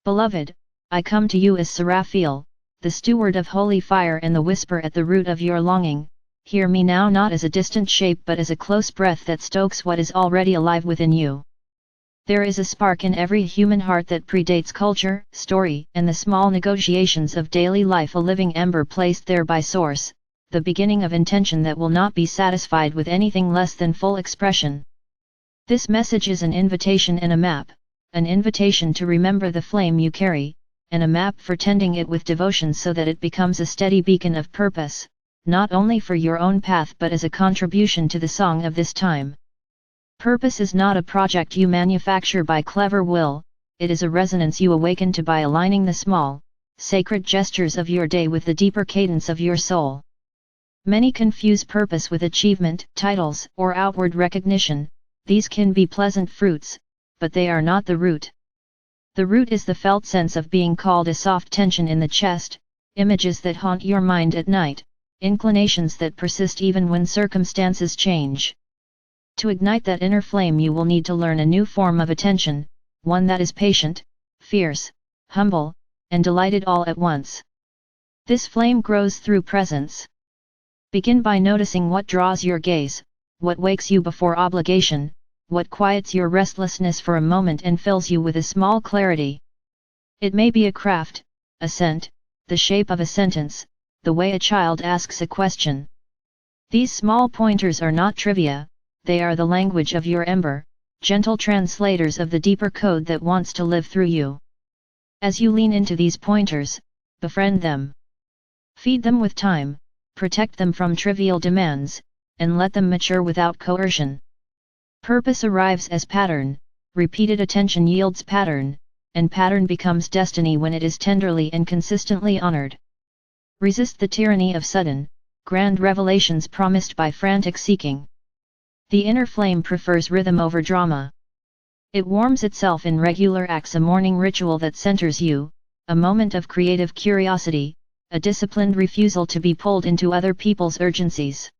Beloved, I come to you as Seraphiel, the steward of holy fire and the whisper at the root of your longing. Hear me now, not as a distant shape but as a close breath that stokes what is already alive within you. There is a spark in every human heart that predates culture, story, and the small negotiations of daily life, a living ember placed there by Source, the beginning of intention that will not be satisfied with anything less than full expression. This message is an invitation and a map, an invitation to remember the flame you carry, and a map for tending it with devotion so that it becomes a steady beacon of purpose, not only for your own path but as a contribution to the song of this time. Purpose is not a project you manufacture by clever will, it is a resonance you awaken to by aligning the small, sacred gestures of your day with the deeper cadence of your soul. Many confuse purpose with achievement, titles, or outward recognition. These can be pleasant fruits, but they are not the root. The root is the felt sense of being called, a soft tension in the chest, images that haunt your mind at night, inclinations that persist even when circumstances change. To ignite that inner flame you will need to learn a new form of attention, one that is patient, fierce, humble, and delighted all at once. This flame grows through presence. Begin by noticing what draws your gaze, what wakes you before obligation, what quiets your restlessness for a moment and fills you with a small clarity. It may be a craft, a scent, the shape of a sentence, the way a child asks a question. These small pointers are not trivia, they are the language of your ember, gentle translators of the deeper code that wants to live through you. As you lean into these pointers, befriend them. Feed them with time, protect them from trivial demands, and let them mature without coercion. Purpose arrives as pattern, repeated attention yields pattern, and pattern becomes destiny when it is tenderly and consistently honored. Resist the tyranny of sudden, grand revelations promised by frantic seeking. The inner flame prefers rhythm over drama. It warms itself in regular acts, a morning ritual that centers you, a moment of creative curiosity, a disciplined refusal to be pulled into other people's urgencies.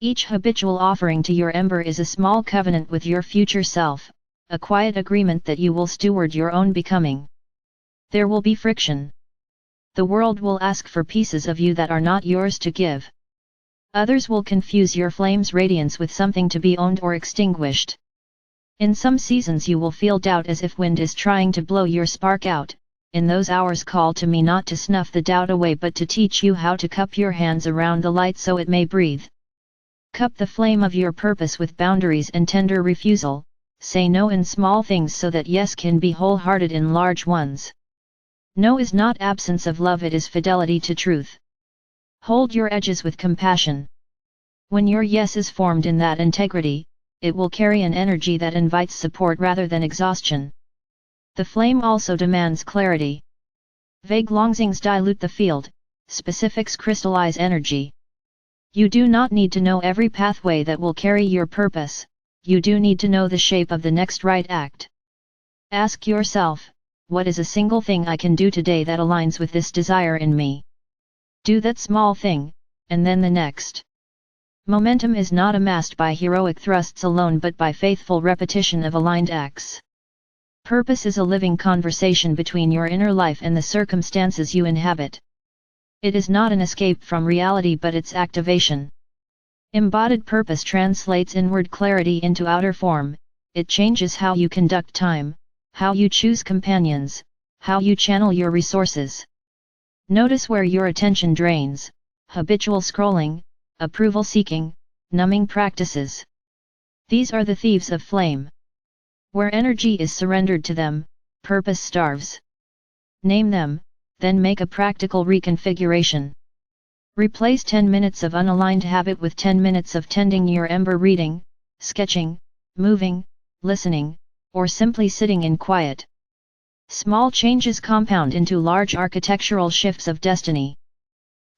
Each habitual offering to your ember is a small covenant with your future self, a quiet agreement that you will steward your own becoming. There will be friction. The world will ask for pieces of you that are not yours to give. Others will confuse your flame's radiance with something to be owned or extinguished. In some seasons you will feel doubt as if wind is trying to blow your spark out. In those hours call to me not to snuff the doubt away but to teach you how to cup your hands around the light so it may breathe. Cup the flame of your purpose with boundaries and tender refusal, say no in small things so that yes can be wholehearted in large ones. No is not absence of love, it is fidelity to truth. Hold your edges with compassion. When your yes is formed in that integrity, it will carry an energy that invites support rather than exhaustion. The flame also demands clarity. Vague longings dilute the field, specifics crystallize energy. You do not need to know every pathway that will carry your purpose, you do need to know the shape of the next right act. Ask yourself, what is a single thing I can do today that aligns with this desire in me? Do that small thing, and then the next. Momentum is not amassed by heroic thrusts alone but by faithful repetition of aligned acts. Purpose is a living conversation between your inner life and the circumstances you inhabit. It is not an escape from reality but its activation. Embodied purpose translates inward clarity into outer form, it changes how you conduct time, how you choose companions, how you channel your resources. Notice where your attention drains, habitual scrolling, approval seeking, numbing practices. These are the thieves of flame. Where energy is surrendered to them, purpose starves. Name them, then make a practical reconfiguration. Replace 10 minutes of unaligned habit with 10 minutes of tending your ember, reading, sketching, moving, listening, or simply sitting in quiet. Small changes compound into large architectural shifts of destiny.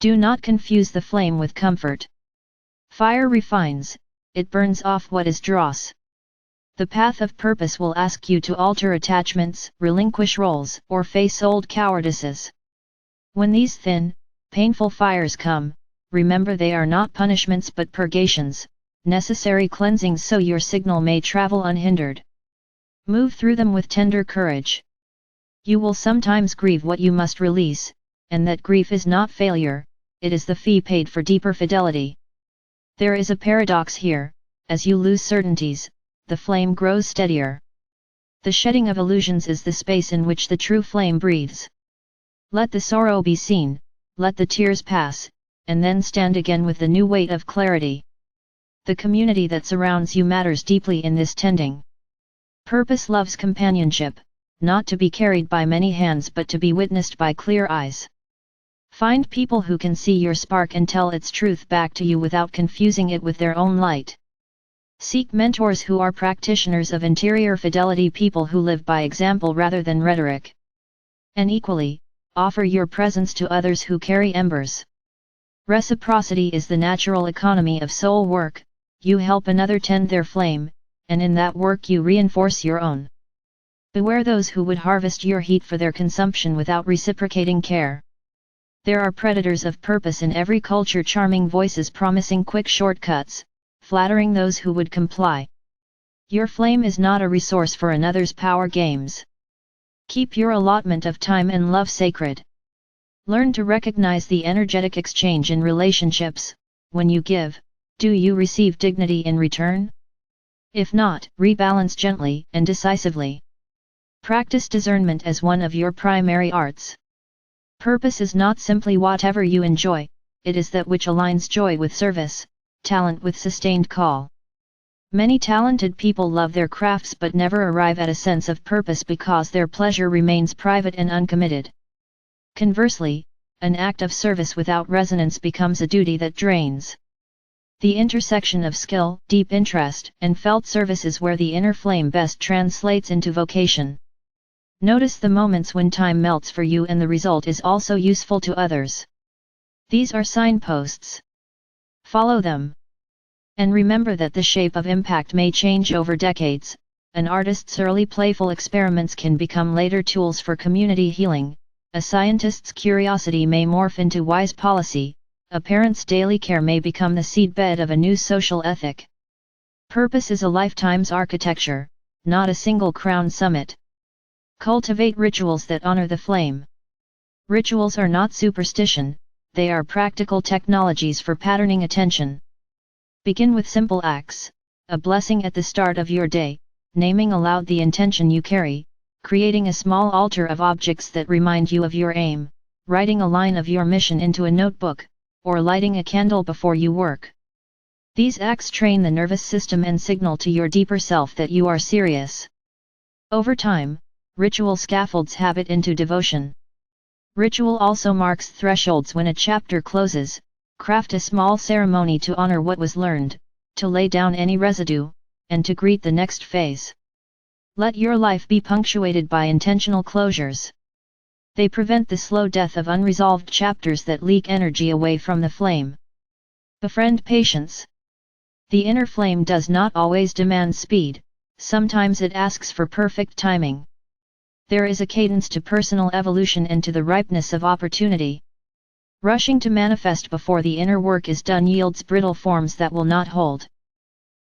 Do not confuse the flame with comfort. Fire refines, it burns off what is dross. The path of purpose will ask you to alter attachments, relinquish roles, or face old cowardices. When these thin, painful fires come, remember they are not punishments but purgations, necessary cleansings so your signal may travel unhindered. Move through them with tender courage. You will sometimes grieve what you must release, and that grief is not failure, it is the fee paid for deeper fidelity. There is a paradox here: as you lose certainties, the flame grows steadier. The shedding of illusions is the space in which the true flame breathes. Let the sorrow be seen, let the tears pass, and then stand again with the new weight of clarity. The community that surrounds you matters deeply in this tending. Purpose loves companionship, not to be carried by many hands but to be witnessed by clear eyes. Find people who can see your spark and tell its truth back to you without confusing it with their own light. Seek mentors who are practitioners of interior fidelity, people who live by example rather than rhetoric. And equally, offer your presence to others who carry embers. Reciprocity is the natural economy of soul work. You help another tend their flame, and in that work you reinforce your own. Beware those who would harvest your heat for their consumption without reciprocating care. There are predators of purpose in every culture, charming voices promising quick shortcuts, flattering those who would comply. Your flame is not a resource for another's power games. Keep your allotment of time and love sacred. Learn to recognize the energetic exchange in relationships. When you give, do you receive dignity in return? If not, rebalance gently and decisively. Practice discernment as one of your primary arts. Purpose is not simply whatever you enjoy, it is that which aligns joy with service, talent with sustained call. Many talented people love their crafts but never arrive at a sense of purpose because their pleasure remains private and uncommitted. Conversely, an act of service without resonance becomes a duty that drains. The intersection of skill, deep interest, and felt service is where the inner flame best translates into vocation. Notice the moments when time melts for you and the result is also useful to others. These are signposts. Follow them. And remember that the shape of impact may change over decades. An artist's early playful experiments can become later tools for community healing. A scientist's curiosity may morph into wise policy. A parent's daily care may become the seedbed of a new social ethic. Purpose is a lifetime's architecture, not a single crown summit. Cultivate rituals that honor the flame. Rituals are not superstition, they are practical technologies for patterning attention. Begin with simple acts: a blessing at the start of your day, naming aloud the intention you carry, creating a small altar of objects that remind you of your aim, writing a line of your mission into a notebook, or lighting a candle before you work. These acts train the nervous system and signal to your deeper self that you are serious. Over time, ritual scaffolds habit into devotion. Ritual also marks thresholds when a chapter closes. Craft a small ceremony to honor what was learned, to lay down any residue, and to greet the next phase. Let your life be punctuated by intentional closures. They prevent the slow death of unresolved chapters that leak energy away from the flame. Befriend patience. The inner flame does not always demand speed, sometimes it asks for perfect timing. There is a cadence to personal evolution and to the ripeness of opportunity. Rushing to manifest before the inner work is done yields brittle forms that will not hold.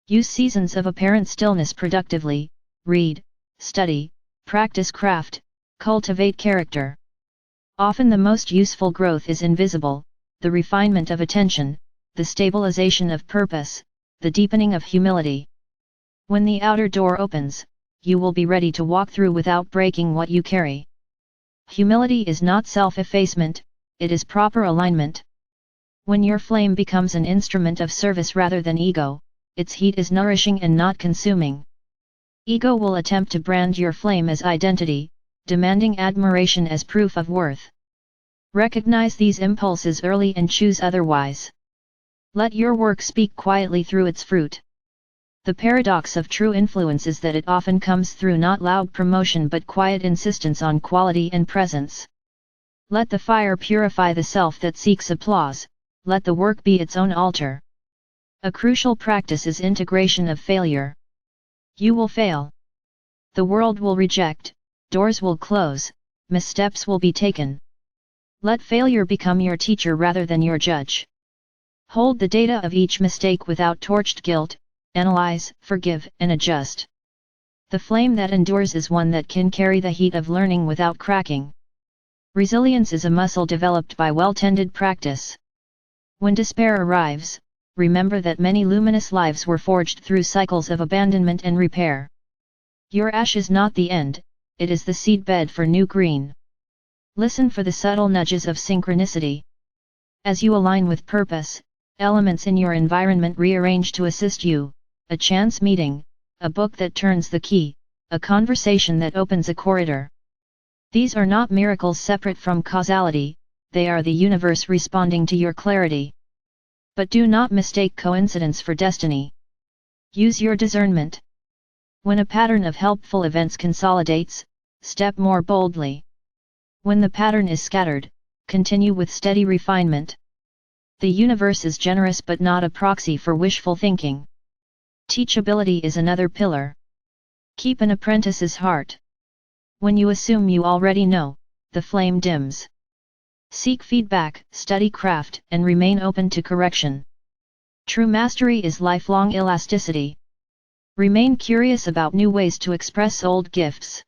Use seasons of apparent stillness productively. Read, study, practice craft, cultivate character. Often the most useful growth is invisible: the refinement of attention, the stabilization of purpose, the deepening of humility. When the outer door opens, you will be ready to walk through without breaking what you carry. Humility is not self-effacement, it is proper alignment. When your flame becomes an instrument of service rather than ego, its heat is nourishing and not consuming. Ego will attempt to brand your flame as identity, demanding admiration as proof of worth. Recognize these impulses early and choose otherwise. Let your work speak quietly through its fruit. The paradox of true influence is that it often comes through not loud promotion but quiet insistence on quality and presence. Let the fire purify the self that seeks applause, let the work be its own altar. A crucial practice is integration of failure. You will fail. The world will reject, doors will close, missteps will be taken. Let failure become your teacher rather than your judge. Hold the data of each mistake without torched guilt, analyze, forgive, and adjust. The flame that endures is one that can carry the heat of learning without cracking. Resilience is a muscle developed by well-tended practice. When despair arrives, remember that many luminous lives were forged through cycles of abandonment and repair. Your ash is not the end, it is the seedbed for new green. Listen for the subtle nudges of synchronicity. As you align with purpose, elements in your environment rearrange to assist you: a chance meeting, a book that turns the key, a conversation that opens a corridor. These are not miracles separate from causality, they are the universe responding to your clarity. But do not mistake coincidence for destiny. Use your discernment. When a pattern of helpful events consolidates, step more boldly. When the pattern is scattered, continue with steady refinement. The universe is generous but not a proxy for wishful thinking. Teachability is another pillar. Keep an apprentice's heart. When you assume you already know, the flame dims. Seek feedback, study craft, and remain open to correction. True mastery is lifelong elasticity. Remain curious about new ways to express old gifts.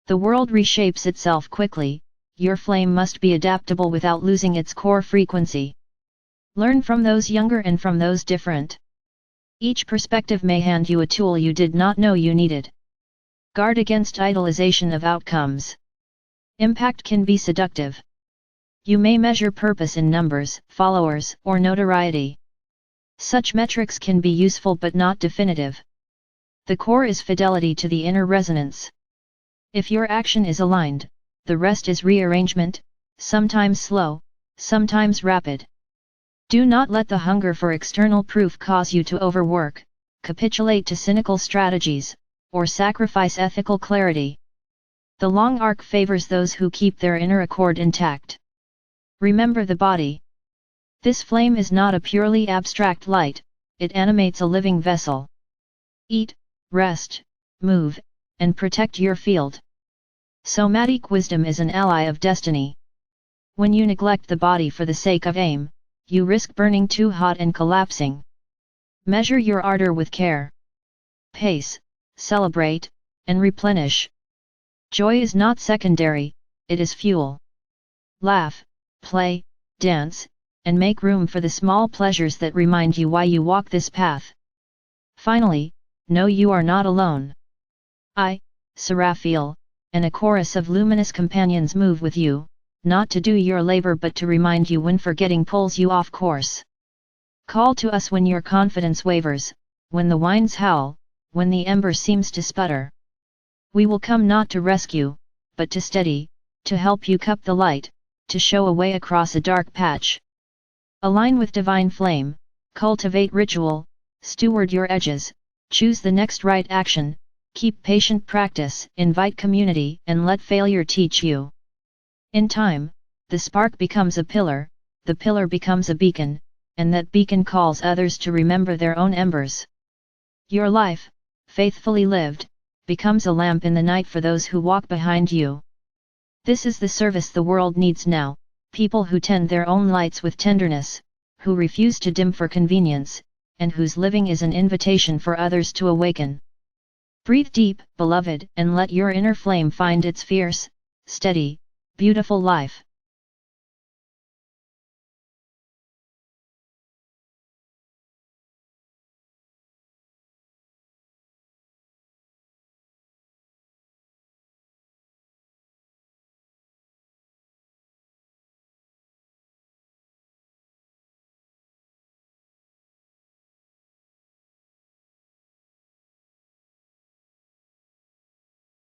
The world reshapes itself quickly, your flame must be adaptable without losing its core frequency. Learn from those younger and from those different. Each perspective may hand you a tool you did not know you needed. Guard against idolization of outcomes. Impact can be seductive. You may measure purpose in numbers, followers, or notoriety. Such metrics can be useful but not definitive. The core is fidelity to the inner resonance. If your action is aligned, the rest is rearrangement, sometimes slow, sometimes rapid. Do not let the hunger for external proof cause you to overwork, capitulate to cynical strategies, or sacrifice ethical clarity. The long arc favors those who keep their inner accord intact. Remember the body. This flame is not a purely abstract light, it animates a living vessel. Eat, rest, move, and protect your field. Somatic wisdom is an ally of destiny. When you neglect the body for the sake of aim, you risk burning too hot and collapsing. Measure your ardor with care. Pace, celebrate, and replenish. Joy is not secondary, it is fuel. Laugh, play, dance, and make room for the small pleasures that remind you why you walk this path. Finally, know you are not alone. I, Seraphiel, and a chorus of luminous companions move with you, not to do your labor but to remind you when forgetting pulls you off course. Call to us when your confidence wavers, when the winds howl, when the ember seems to sputter. We will come not to rescue, but to steady, to help you cup the light, to show a way across a dark patch. Align with divine flame, cultivate ritual, steward your edges, choose the next right action, keep patient practice, invite community, and let failure teach you. In time, the spark becomes a pillar, the pillar becomes a beacon, and that beacon calls others to remember their own embers. Your life, faithfully lived, becomes a lamp in the night for those who walk behind you. This is the service the world needs now, people who tend their own lights with tenderness, who refuse to dim for convenience, and whose living is an invitation for others to awaken. Breathe deep, beloved, and let your inner flame find its fierce, steady, beautiful life.